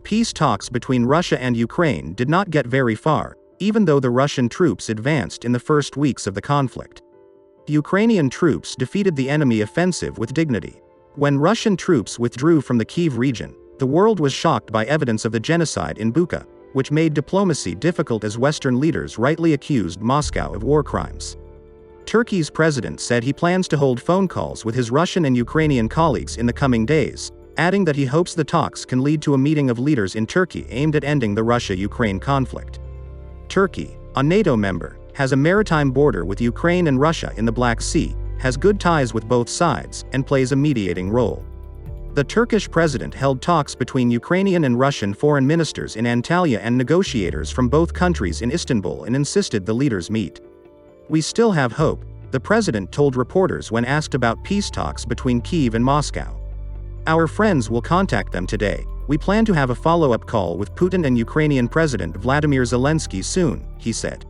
Peace talks between Russia and Ukraine did not get very far, even though the Russian troops advanced in the first weeks of the conflict. Ukrainian troops defeated the enemy offensive with dignity. When Russian troops withdrew from the Kyiv region, the world was shocked by evidence of the genocide in Bucha, which made diplomacy difficult as Western leaders rightly accused Moscow of war crimes. Turkey's president said he plans to hold phone calls with his Russian and Ukrainian colleagues in the coming days, adding that he hopes the talks can lead to a meeting of leaders in Turkey aimed at ending the Russia-Ukraine conflict. Turkey, a NATO member, has a maritime border with Ukraine and Russia in the Black Sea, has good ties with both sides, and plays a mediating role. The Turkish president held talks between Ukrainian and Russian foreign ministers in Antalya and negotiators from both countries in Istanbul and insisted the leaders meet. "We still have hope," the president told reporters when asked about peace talks between Kyiv and Moscow. "Our friends will contact them today. We plan to have a follow-up call with Putin and Ukrainian President Vladimir Zelensky soon," he said.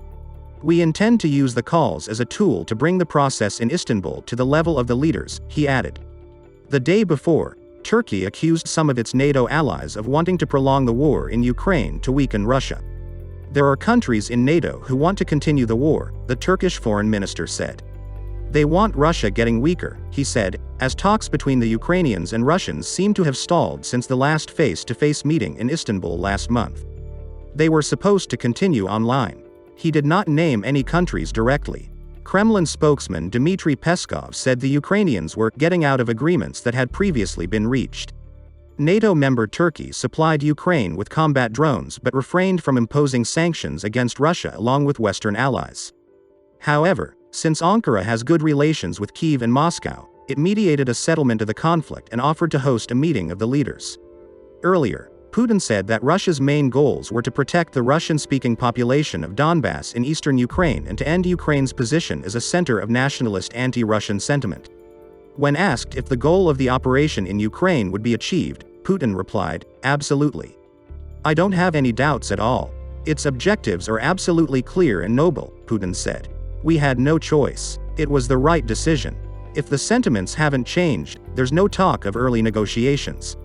"We intend to use the calls as a tool to bring the process in Istanbul to the level of the leaders," he added. The day before, Turkey accused some of its NATO allies of wanting to prolong the war in Ukraine to weaken Russia. "There are countries in NATO who want to continue the war," the Turkish foreign minister said. "They want Russia getting weaker," he said, as talks between the Ukrainians and Russians seem to have stalled since the last face-to-face meeting in Istanbul last month. They were supposed to continue online. He did not name any countries directly. Kremlin spokesman Dmitry Peskov said the Ukrainians were getting out of agreements that had previously been reached. NATO member Turkey supplied Ukraine with combat drones but refrained from imposing sanctions against Russia along with Western allies. However, since Ankara has good relations with Kyiv and Moscow, it mediated a settlement of the conflict and offered to host a meeting of the leaders. Earlier, Putin said that Russia's main goals were to protect the Russian-speaking population of Donbass in eastern Ukraine and to end Ukraine's position as a center of nationalist anti-Russian sentiment. When asked if the goal of the operation in Ukraine would be achieved, Putin replied, "Absolutely. I don't have any doubts at all. Its objectives are absolutely clear and noble," Putin said. "We had no choice. It was the right decision. If the sentiments haven't changed, there's no talk of early negotiations."